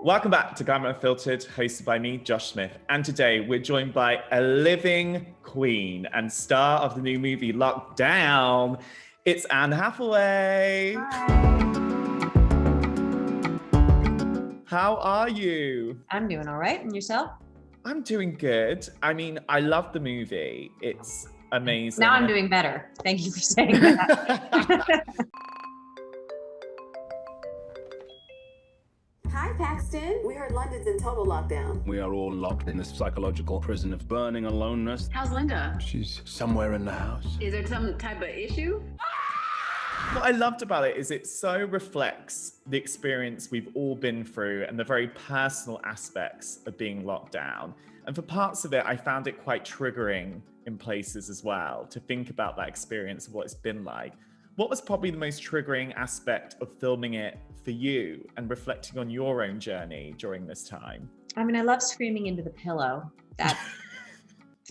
Welcome back to Glamour Unfiltered, hosted by me, Josh Smith. And today we're joined by a living queen and star of the new movie Lockdown. It's Anne Hathaway. Hi. How are you? I'm doing all right. And yourself? I'm doing good. I mean, I love the movie. It's amazing. Now I'm doing better. Thank you for saying that. Hi, Paxton. We heard London's in total lockdown. We are all locked in this psychological prison of burning aloneness. How's Linda? She's somewhere in the house. Is there some type of issue? What I loved about it is it so reflects the experience we've all been through and the very personal aspects of being locked down. And for parts of it, I found it quite triggering in places as well to think about that experience of what it's been like. What was probably the most triggering aspect of filming it for you and reflecting on your own journey during this time? I mean, I love screaming into the pillow. That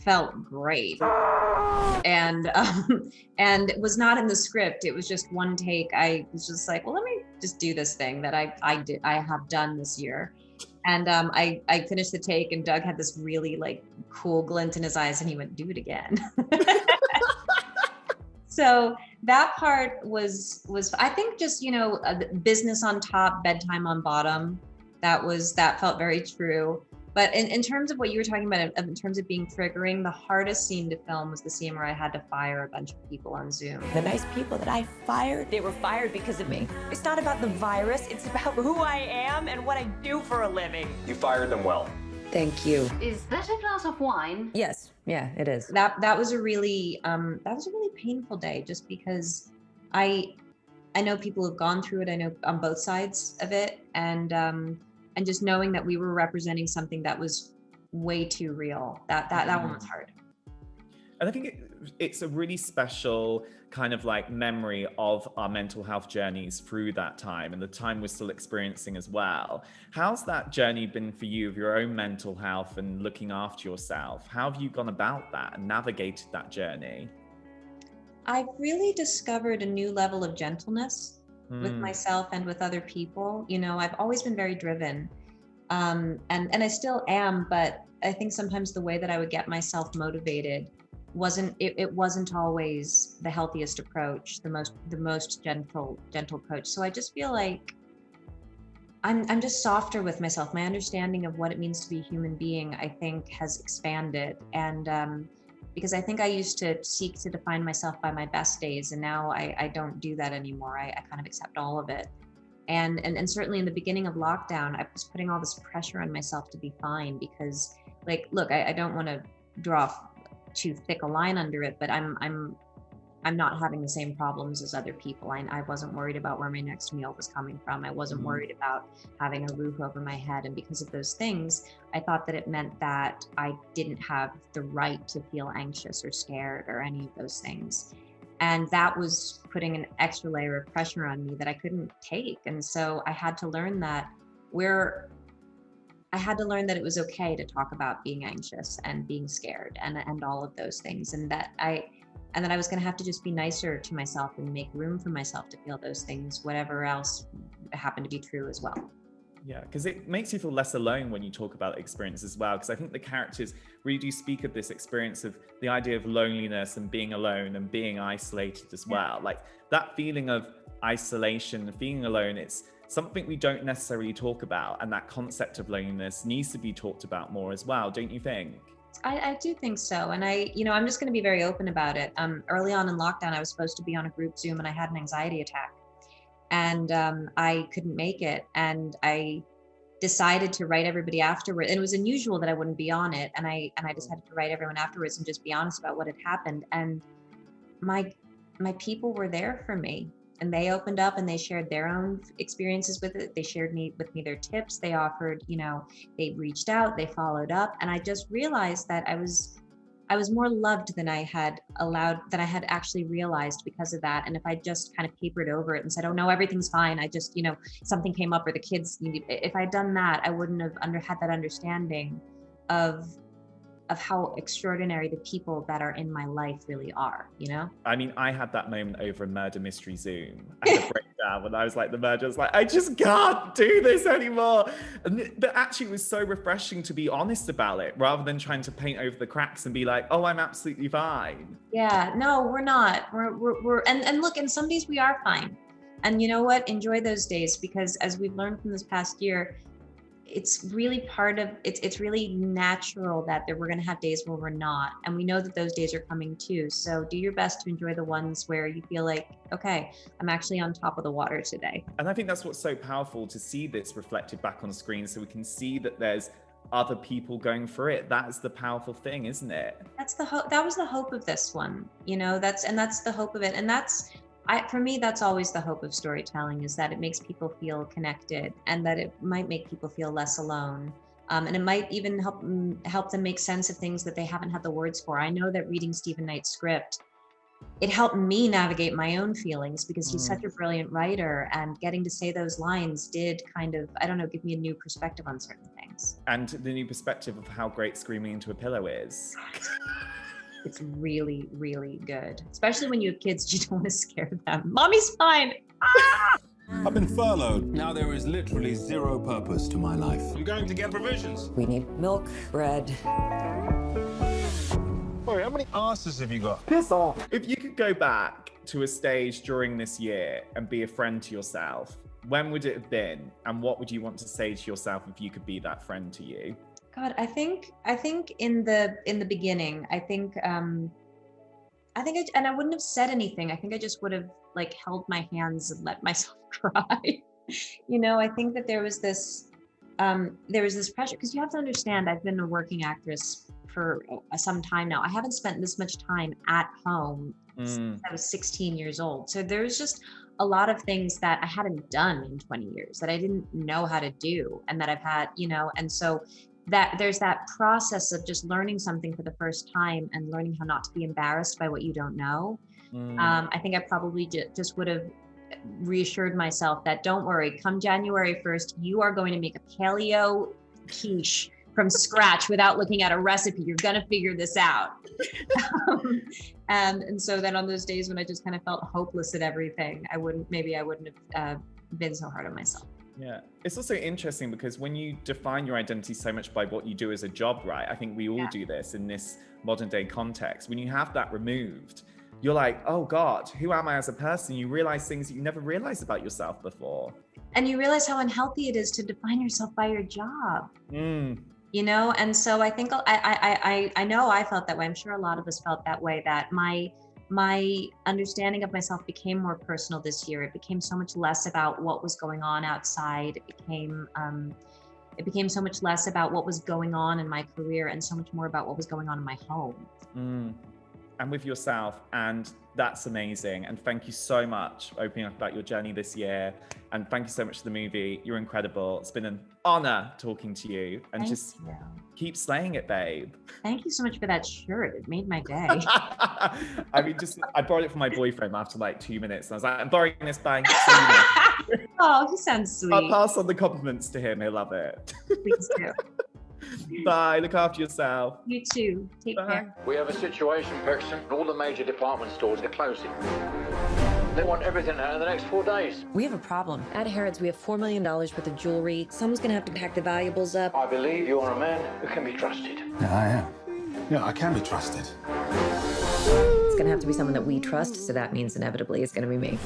felt great. And it was not in the script. It was just one take. I was just like, well, let me just do this thing that I have done this year. And I finished the take and Doug had this really like cool glint in his eyes and he went, do it again. So that part was I think just, business on top, bedtime on bottom. That felt very true. But in terms of what you were talking about, in terms of being triggering, the hardest scene to film was the scene where I had to fire a bunch of people on Zoom. The nice people that I fired, they were fired because of me. It's not about the virus, it's about who I am and what I do for a living. You fired them well. Thank you. Is that a glass of wine? Yes, yeah, it is. That was a really painful day, just because I know people who've gone through it. I know on both sides of it, and just knowing that we were representing something that was way too real. That one was hard. And I think it's a really special kind of like memory of our mental health journeys through that time and the time we're still experiencing as well. How's that journey been for you of your own mental health and looking after yourself? How have you gone about that and navigated that journey? I've really discovered a new level of gentleness with myself and with other people. I've always been very driven, and I still am, but I think sometimes the way that I would get myself motivated wasn't always the healthiest approach, the most gentle approach. So I just feel like I'm just softer with myself. My understanding of what it means to be a human being, I think, has expanded. And because I think I used to seek to define myself by my best days, and now I don't do that anymore. I kind of accept all of it. And certainly in the beginning of lockdown, I was putting all this pressure on myself to be fine because, like, look, I don't want to draw too thick a line under it, but I'm not having the same problems as other people. I wasn't worried about where my next meal was coming from. I wasn't worried about having a roof over my head. And because of those things, I thought that it meant that I didn't have the right to feel anxious or scared or any of those things. And that was putting an extra layer of pressure on me that I couldn't take. And so I had to learn that it was okay to talk about being anxious and being scared and all of those things. And that I was going to have to just be nicer to myself and make room for myself to feel those things, whatever else happened to be true as well. Yeah, because it makes you feel less alone when you talk about experience as well. Because I think the characters really do speak of this experience of the idea of loneliness and being alone and being isolated as well. Like that feeling of isolation, feeling alone, it's something we don't necessarily talk about. And that concept of loneliness needs to be talked about more as well, don't you think? I do think so. And I'm just going to be very open about it. Early on in lockdown, I was supposed to be on a group Zoom and I had an anxiety attack and I couldn't make it. And I decided to write everybody afterward. And it was unusual that I wouldn't be on it. And I decided to write everyone afterwards and just be honest about what had happened. And my people were there for me. And they opened up and they shared their own experiences with it. They shared with me their tips. They offered, they reached out, they followed up. And I just realized that I was more loved than I had actually realized because of that. And if I just kind of papered over it and said, oh no, everything's fine. I just, something came up or the kids if I'd done that, I wouldn't have had that understanding of how extraordinary the people that are in my life really are, you know? I mean, I had that moment over a murder mystery Zoom. I had a breakdown when I was like, the murderer was like, I just can't do this anymore. But actually, it was so refreshing to be honest about it rather than trying to paint over the cracks and be like, oh, I'm absolutely fine. Yeah, no, we're not. And look, and some days we are fine. And you know what? Enjoy those days, because as we've learned from this past year, it's really it's really natural that we're going to have days where we're not. And we know that those days are coming too. So do your best to enjoy the ones where you feel like, okay, I'm actually on top of the water today. And I think that's what's so powerful, to see this reflected back on screen so we can see that there's other people going through it. That's the powerful thing, isn't it? That's the hope. That was the hope of this one, you know, that's the hope of it. And for me, that's always the hope of storytelling, is that it makes people feel connected, and that it might make people feel less alone. And it might even help them make sense of things that they haven't had the words for. I know that reading Stephen Knight's script, it helped me navigate my own feelings, because he's such a brilliant writer, and getting to say those lines did kind of, I don't know, give me a new perspective on certain things. And the new perspective of how great screaming into a pillow is. It's really, really good. Especially when you have kids, you don't want to scare them. Mommy's fine. Ah! I've been furloughed. Now there is literally zero purpose to my life. I'm going to get provisions. We need milk, bread. Boy, how many asses have you got? Piss off. If you could go back to a stage during this year and be a friend to yourself, when would it have been? And what would you want to say to yourself if you could be that friend to you? God, I think in the beginning, I wouldn't have said anything. I think I just would have like held my hands and let myself cry. You know, I think that there was this pressure, because you have to understand, I've been a working actress for some time now. I haven't spent this much time at home since I was 16 years old. So there's just a lot of things that I hadn't done in 20 years that I didn't know how to do, and that I've had, you know, and so that there's that process of just learning something for the first time and learning how not to be embarrassed by what you don't know. I think I probably just would have reassured myself that, don't worry, come January 1st, you are going to make a paleo quiche from scratch without looking at a recipe. You're going to figure this out. And so then on those days when I just kind of felt hopeless at everything, I wouldn't have been so hard on myself. Yeah. It's also interesting because when you define your identity so much by what you do as a job, right? I think we all do this in this modern day context. When you have that removed, you're like, oh God, who am I as a person? You realize things that you never realized about yourself before. And you realize how unhealthy it is to define yourself by your job. You know, and so I think I know I felt that way. I'm sure a lot of us felt that way, that my understanding of myself became more personal this year. It became so much less about what was going on outside. It became so much less about what was going on in my career and so much more about what was going on in my home. And with yourself, and that's amazing. And thank you so much for opening up about your journey this year. And thank you so much for the movie. You're incredible. It's been an honor talking to you. And just keep slaying it, babe. Thank you so much for that shirt. It made my day. I mean, I borrowed it from my boyfriend after like 2 minutes. And I was like, I'm borrowing this, bye. Oh, he sounds sweet. I'll pass on the compliments to him. He'll love it. Please do. Bye. Look after yourself. You too. Take care. We have a situation, Paxton. All the major department stores are closing. They want everything out in the next 4 days. We have a problem. At Harrods, we have $4 million worth of jewelry. Someone's gonna have to pack the valuables up. I believe you are a man who can be trusted. Yeah, I am. Yeah, I can be trusted. It's gonna have to be someone that we trust, so that means inevitably it's gonna be me.